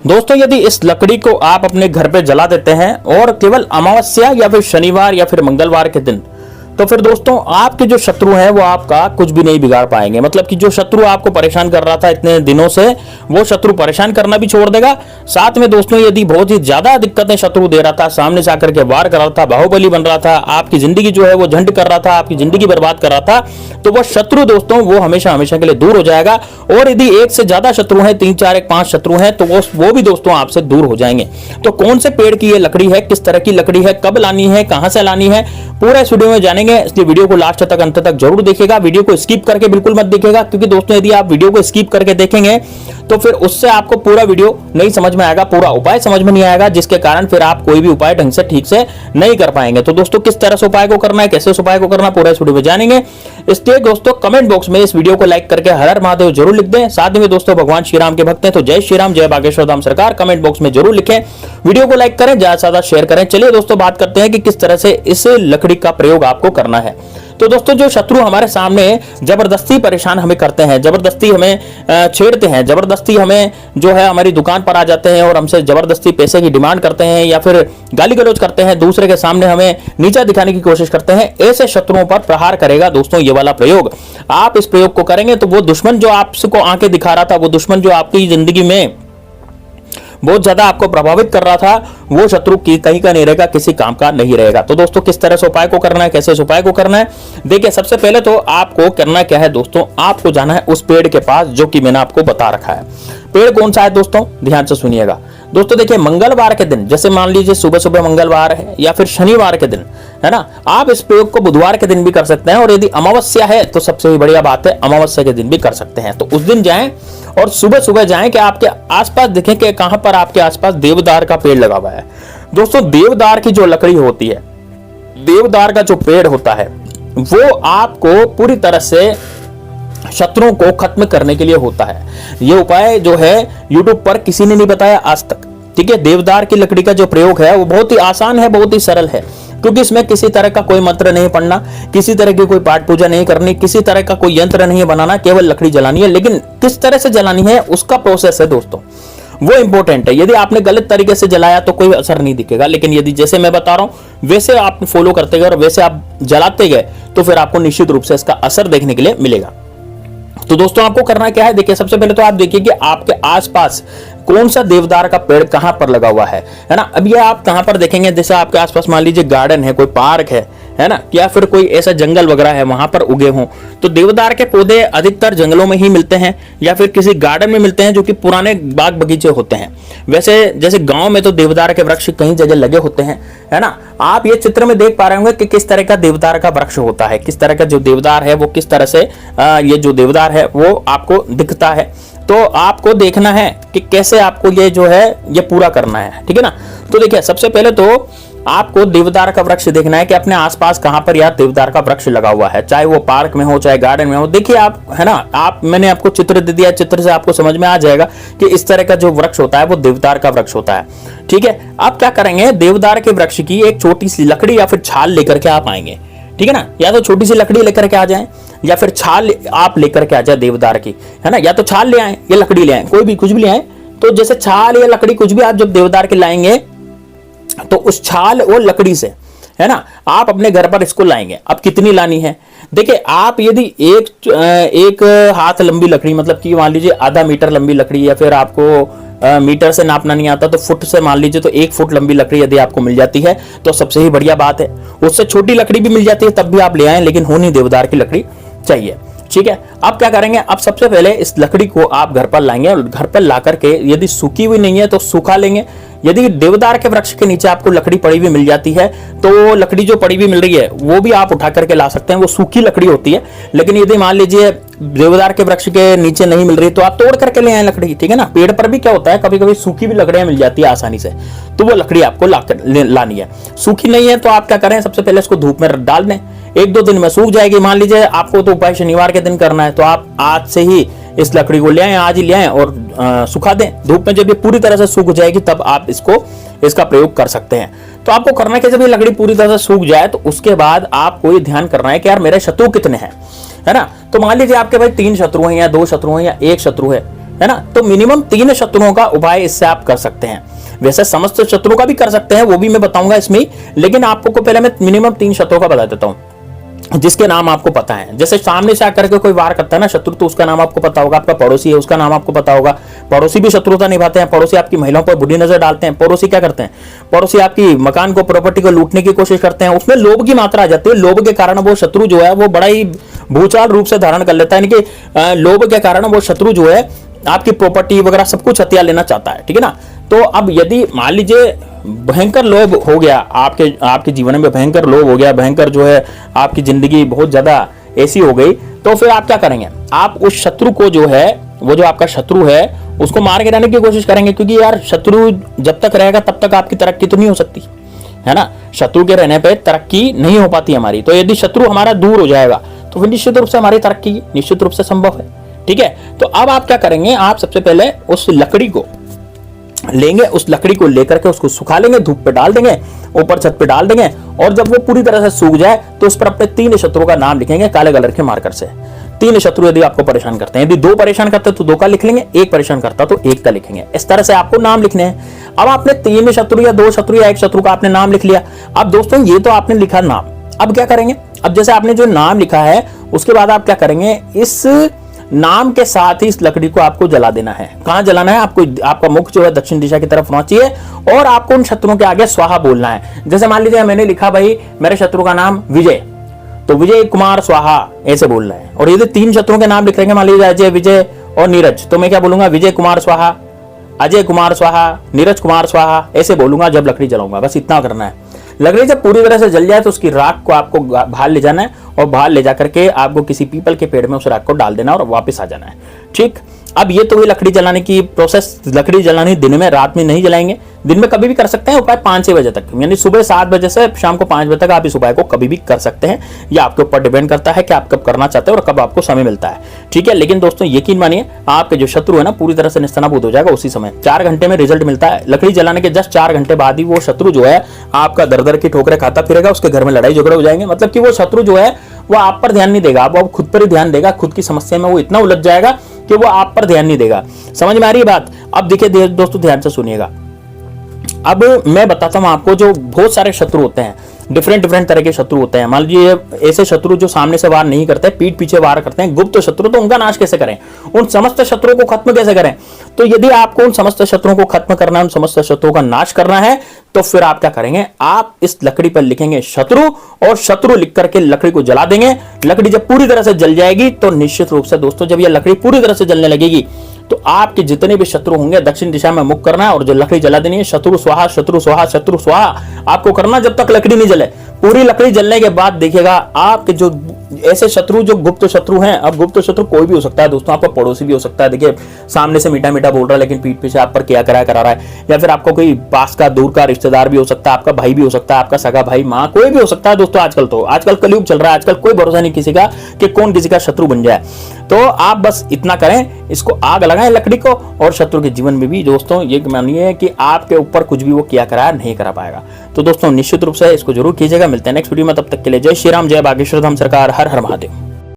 दोस्तों यदि इस लकड़ी को आप अपने घर पे जला देते हैं और केवल अमावस्या या फिर शनिवार या फिर मंगलवार के दिन, तो फिर दोस्तों आपके जो शत्रु हैं वो आपका कुछ भी नहीं बिगाड़ पाएंगे। मतलब कि जो शत्रु आपको परेशान कर रहा था इतने दिनों से, वो शत्रु परेशान करना भी छोड़ देगा। साथ में दोस्तों यदि बहुत ही ज्यादा दिक्कतें शत्रु दे रहा था, सामने से आकर के वार कर रहा था, बाहुबली बन रहा था, आपकी जिंदगी जो है वो झंड कर रहा था, आपकी जिंदगी बर्बाद कर रहा था, तो वो शत्रु दोस्तों वो हमेशा हमेशा के लिए दूर हो जाएगा। और यदि एक से ज्यादा शत्रु हैं, 3 4 1 5 शत्रु हैं, तो वो भी दोस्तों आपसे दूर हो जाएंगे। तो कौन से पेड़ की ये लकड़ी है, किस तरह की लकड़ी है, कब लानी है, कहां से लानी है, पूरा इस वीडियो में जानेंगे। इसलिए वीडियो को लास्ट तक अंत तक जरूर देखिएगा। वीडियो को स्किप करके बिल्कुल मत देखिएगा, क्योंकि दोस्तों यदि आप वीडियो को स्किप करके देखेंगे तो फिर उससे आपको पूरा वीडियो नहीं समझ में आएगा, पूरा उपाय समझ में नहीं आएगा, जिसके कारण फिर आप कोई भी उपाय ढंग से ठीक से नहीं कर पाएंगे। तो दोस्तों किस तरह से उपाय को करना है, कैसे उस उपाय को करना, पूरा इस वीडियो में जानेंगे। इसलिए दोस्तों कमेंट बॉक्स में इस वीडियो को लाइक करके हर हर महादेव जरूर लिख दें। साथ में दोस्तों भगवान श्री राम के भक्त हैं तो जय श्री राम, जय बागेश्वर धाम सरकार कमेंट बॉक्स में जरूर लिखें। वीडियो को लाइक करें, ज्यादा से ज्यादा शेयर करें। चलिए दोस्तों बात करते हैं कि किस तरह से इस लकड़ी का प्रयोग आपको करना है। तो दोस्तों जो शत्रु हमारे सामने जबरदस्ती परेशान हमें करते हैं, जबरदस्ती हमें छेड़ते हैं, जबरदस्ती हमें जो है हमारी दुकान पर आ जाते हैं और हमसे जबरदस्ती पैसे की डिमांड करते हैं या फिर गाली गलौज करते हैं, दूसरे के सामने हमें नीचा दिखाने की कोशिश करते हैं, ऐसे शत्रुओं पर प्रहार करेगा दोस्तों ये वाला प्रयोग। आप इस प्रयोग को करेंगे तो वो दुश्मन जो आपको आंखें दिखा रहा था, वो दुश्मन जो आपकी जिंदगी में बहुत ज्यादा आपको प्रभावित कर रहा था, वो शत्रु की कहीं का नहीं रहेगा, किसी काम का नहीं रहेगा। तो दोस्तों किस तरह से उपाय को करना है, कैसे इस उपाय को करना है, देखिए सबसे पहले तो आपको करना क्या है दोस्तों, आपको जाना है उस पेड़ के पास जो कि मैंने आपको बता रखा है। पेड़ कौन सा है दोस्तों, ध्यान से सुनिएगा। दोस्तों देखिए मंगलवार के दिन, जैसे मान लीजिए सुबह सुबह मंगलवार है या फिर शनिवार के दिन है ना, आप इस प्रयोग को बुधवार के दिन भी कर सकते हैं, और यदि अमावस्या है तो सबसे बढ़िया बात है अमावस्या के दिन भी कर सकते हैं। तो उस दिन जाएं और सुबह सुबह जाएं कि आपके आसपास देखें कि कहां पर आपके आसपास देवदार का पेड़ लगा हुआ है। दोस्तों देवदार की जो लकड़ी होती है, देवदार का जो पेड़ होता है, वो आपको पूरी तरह से शत्रुओं को खत्म करने के लिए होता है। ये उपाय जो है YouTube पर किसी ने नहीं बताया आज तक, ठीक है। देवदार की लकड़ी का जो प्रयोग है वो बहुत ही आसान है, बहुत ही सरल है, क्योंकि इसमें किसी तरह का कोई मंत्र नहीं पढ़ना, किसी तरह की कोई पाठ पूजा नहीं करनी, किसी तरह का कोई यंत्र नहीं बनाना, केवल लकड़ी जलानी है। लेकिन किस तरह से जलानी है उसका प्रोसेस है दोस्तों, वो इंपॉर्टेंट है। यदि आपने गलत तरीके से जलाया तो कोई असर नहीं दिखेगा, लेकिन यदि जैसे मैं बता रहा हूं वैसे आप फॉलो करते गए और वैसे आप जलाते गए तो फिर आपको निश्चित रूप से इसका असर देखने के लिए मिलेगा। तो दोस्तों आपको करना क्या है, देखिए सबसे पहले तो आप देखिए कि आपके आसपास कौन सा देवदार का पेड़ कहां पर लगा हुआ है ना। अब ये आप कहां पर देखेंगे, जैसे आपके आसपास मान लीजिए गार्डन है, कोई पार्क है ना, या फिर कोई ऐसा जंगल वगैरह है वहां पर उगे हों, तो देवदार के पौधे अधिकतर जंगलों में ही मिलते हैं या फिर किसी गार्डन में मिलते हैं जो कि पुराने बाग बगीचे होते हैं। वैसे जैसे गांव में तो देवदार के वृक्ष कई जगह लगे होते हैं, है ना। आप ये चित्र में देख पा रहे होंगे कि किस तरह का देवदार का वृक्ष होता है, किस तरह का जो देवदार है वो किस तरह से ये जो देवदार है वो आपको दिखता है। तो आपको देखना है कि कैसे आपको ये जो है ये पूरा करना है, ठीक है ना। तो देखिए सबसे पहले तो आपको देवदार का वृक्ष देखना है कि अपने आसपास कहां पर यार देवदार का वृक्ष लगा हुआ है, चाहे वो पार्क में हो चाहे गार्डन में हो। देखिए आप, है ना, मैंने आपको चित्र दे दिया, चित्र से आपको समझ में आ जाएगा कि इस तरह का जो वृक्ष होता है वो देवदार का वृक्ष होता है, ठीक है। आप क्या करेंगे, देवदार के वृक्ष की एक छोटी सी लकड़ी या फिर छाल लेकर के आप आएंगे, ठीक है ना। या तो छोटी सी लकड़ी लेकर के आ जाएं या फिर छाल आप लेकर के आ जाए देवदार की, है ना। या तो छाल ले आए या लकड़ी ले आए, कोई भी कुछ भी ले आए। तो जैसे छाल या लकड़ी कुछ भी आप जब देवदार के लाएंगे तो उस छाल और लकड़ी से, है ना, आप अपने घर पर इसको लाएंगे। अब कितनी लानी है, देखिए आप यदि एक हाथ लंबी लकड़ी, मतलब कि मान लीजिए आधा मीटर लंबी लकड़ी, या फिर आपको मीटर से नापना नहीं आता तो फुट से मान लीजिए, तो 1 फुट लंबी लकड़ी यदि आपको मिल जाती है तो सबसे ही बढ़िया बात है। उससे छोटी लकड़ी भी मिल जाती है तब भी आप ले आए, लेकिन होनी देवदार की लकड़ी चाहिए, ठीक है। अब क्या करेंगे, अब सबसे पहले इस लकड़ी को आप घर पर लाएंगे और घर पर ला करके यदि सूखी हुई नहीं है तो सूखा लेंगे। यदि देवदार के वृक्ष के नीचे आपको लकड़ी पड़ी हुई मिल जाती है तो लकड़ी जो पड़ी हुई मिल रही है वो भी आप उठा करके ला सकते हैं, वो सूखी लकड़ी होती है। लेकिन यदि मान लीजिए देवदार के वृक्ष के नीचे नहीं मिल रही तो आप तोड़ करके ले आए लकड़ी, ठीक है ना। पेड़ पर भी क्या होता है, कभी कभी सूखी भी लकड़ियां मिल जाती है आसानी से, तो वो लकड़ी आपको लानी है। सूखी नहीं है तो आप क्या करें, सबसे पहले इसको धूप में डाल दें, 1-2 दिन में सूख जाएगी। मान लीजिए आपको तो उपाय शनिवार के दिन करना है तो आप आज से ही इस लकड़ी को ले आए, आज ही ले आए और सुखा दें धूप में। जब ये पूरी तरह से सूख जाएगी तब आप इसका प्रयोग कर सकते हैं। तो आपको करना है कि जब ये लकड़ी पूरी तरह से सूख जाए तो उसके बाद आपको ये ध्यान करना है कि यार मेरे शत्रु कितने हैं, है ना। तो मान लीजिए आपके भाई 3 शत्रु हैं या 2 शत्रु हैं या 1 शत्रु है, है ना। तो मिनिमम 3 शत्रुओं का उपाय इससे आप कर सकते हैं। वैसे समस्त शत्रुओं का भी कर सकते हैं, वो भी मैं बताऊंगा इसमें, लेकिन आपको पहले मैं मिनिमम 3 शत्रुओं का बता देता हूं जिसके नाम आपको पता है। जैसे सामने से आकर के कोई वार करता है ना शत्रु, तो उसका नाम आपको पता होगा। आपका पड़ोसी है, उसका नाम आपको पता होगा। पड़ोसी भी शत्रुता निभाते हैं, पड़ोसी आपकी महिलाओं पर बुरी नजर डालते हैं, पड़ोसी क्या करते हैं, पड़ोसी आपकी मकान को, प्रॉपर्टी को लूटने की कोशिश करते हैं। उसमें लोभ की मात्रा आ जाती है, लोभ के कारण वो शत्रु जो है वो बड़ा ही भूचाल रूप से धारण कर लेता है। यानी कि लोभ के कारण वो शत्रु जो है आपकी प्रॉपर्टी वगैरह सब कुछ हथिया लेना चाहता है, ठीक है ना। तो अब यदि मान लीजिए भयंकर लोभ हो गया आपके जीवन में, भयंकर लोभ हो गया, भयंकर जो है आपकी जिंदगी बहुत ज्यादा ऐसी हो गई, तो फिर आप क्या करेंगे, आप उस शत्रु को जो है, वो जो आपका शत्रु है उसको मार के रहने की कोशिश करेंगे। क्योंकि यार शत्रु जब तक रहेगा तब तक आपकी तरक्की तो नहीं हो सकती, है ना। शत्रु के रहने पे तरक्की नहीं हो पाती हमारी। तो यदि शत्रु हमारा दूर हो जाएगा तो फिर निश्चित रूप से हमारी तरक्की निश्चित रूप से संभव है, ठीक है। तो अब आप क्या करेंगे, आप सबसे पहले उस लकड़ी को लेंगे, उस लकड़ी को लेकर के उसको सुखा लेंगे, धूप पे डाल देंगे, ऊपर छत पे डाल देंगे, और जब वो पूरी तरह से सूख जाए तो उस पर अपने 3 शत्रुओं का नाम लिखेंगे काले कलर के मार्कर से। 3 शत्रु यदि आपको परेशान करते हैं, यदि 2 परेशान करते हैं तो 2 का लिख लेंगे, 1 परेशान करता तो 1 का लिखेंगे। इस तरह से आपको नाम लिखने हैं। अब आपने 3 शत्रु या 2 शत्रु या 1 शत्रु का आपने नाम लिख लिया। अब दोस्तों ये तो आपने लिखा नाम, अब क्या करेंगे, अब जैसे आपने जो नाम लिखा है उसके बाद आप क्या करेंगे, इस नाम के साथ ही इस लकड़ी को आपको जला देना है। कहां जलाना है आपको, आपका मुख जो है दक्षिण दिशा की तरफ होना चाहिए और आपको उन शत्रुओं के आगे स्वाहा बोलना है। जैसे मान लीजिए मैंने लिखा भाई मेरे शत्रु का नाम विजय, तो विजय कुमार स्वाहा ऐसे बोलना है। और यदि 3 शत्रुओं के नाम लिख लेंगे, मान लीजिए अजय, विजय और नीरज, तो मैं क्या बोलूंगा, विजय कुमार स्वाहा, अजय कुमार स्वाहा, नीरज कुमार स्वाहा ऐसे बोलूंगा जब लकड़ी जलाऊंगा। बस इतना करना है। लकड़ी जब पूरी तरह से जल जाए तो उसकी राख को आपको बाहर ले जाना है और बाहर ले जाकर के आपको किसी पीपल के पेड़ में उस राख को डाल देना और वापस आ जाना है, ठीक। अब ये तो हुई लकड़ी जलाने की प्रोसेस। लकड़ी जलानी दिन में, रात में नहीं जलाएंगे। दिन में कभी भी कर सकते हैं उपाय 5-6 बजे तक, यानी सुबह 7 बजे से शाम को 5 बजे तक आप इस उपाय को कभी भी कर सकते हैं। यह आपके ऊपर डिपेंड करता है कि आप कब करना चाहते हैं और कब आपको समय मिलता है, ठीक है। लेकिन दोस्तों यकीन मानिए आपके जो शत्रु है ना पूरी तरह से निस्तानाबूद हो जाएगा उसी समय। 4 घंटे में रिजल्ट मिलता है। लकड़ी जलाने के जस्ट 4 घंटे बाद ही वो शत्रु जो है आपका दर दर की ठोकरें खाता फिरेगा, उसके घर में लड़ाई झगड़े हो जाएंगे। मतलब कि वो शत्रु जो है वो आप पर ध्यान नहीं देगा, वो खुद पर ही ध्यान देगा। खुद की समस्या में वो इतना उलझ जाएगा कि वो आप पर ध्यान नहीं देगा। समझ में आ रही है बात। अब देखिए दोस्तों ध्यान से सुनिएगा। अब मैं बताता हूं आपको, जो बहुत सारे शत्रु होते हैं, डिफरेंट तरह के शत्रु होते हैं। मान लीजिए ऐसे शत्रु जो सामने से वार नहीं करते, पीठ पीछे वार करते हैं, गुप्त शत्रु, तो उनका नाश कैसे करें, उन समस्त शत्रुओं को खत्म कैसे करें। तो यदि आपको उन समस्त शत्रुओं को खत्म करना है, उन समस्त शत्रुओं का नाश करना है, तो फिर आप क्या करेंगे, आप इस लकड़ी पर लिखेंगे शत्रु और शत्रु लिख करके लकड़ी को जला देंगे। लकड़ी जब पूरी तरह से जल जाएगी तो निश्चित रूप से दोस्तों जब यह लकड़ी पूरी तरह से जलने लगेगी तो आपके जितने भी शत्रु होंगे दक्षिण दिशा में मुख करना है और जो लकड़ी जला देनी है। शत्रु स्वाहा, शत्रु स्वाहा, शत्रु स्वाहा आपको करना जब तक लकड़ी नहीं जले। पूरी लकड़ी जलने के बाद देखिएगा आपके जो ऐसे शत्रु जो गुप्त शत्रु हैं, अब गुप्त शत्रु कोई भी हो सकता है दोस्तों, आपका पड़ोसी भी हो सकता है। देखिए सामने से मीठा मीठा बोल रहा है लेकिन पीठ पीछे आप पर क्या करा रहा है, या फिर आपको कोई पास का दूर का रिश्तेदार भी हो सकता है, आपका भाई भी हो सकता है, आपका सगा भाई, माँ, कोई भी हो सकता है दोस्तों। आजकल कलयुग चल रहा है, आजकल कोई भरोसा नहीं किसी का कि कौन किसी का शत्रु बन जाए। तो आप बस इतना करें, इसको आग लगाएं लकड़ी को, और शत्रु के जीवन में भी दोस्तों ये मानिए कि आपके ऊपर कुछ भी वो किया करा नहीं करा पाएगा। तो दोस्तों निश्चित रूप से इसको जरूर कीजिएगा। मिलते हैं नेक्स्ट वीडियो में, तब तक के लिए जय श्री राम, जय बागेश्वर धाम सरकार, हर हर महादेव।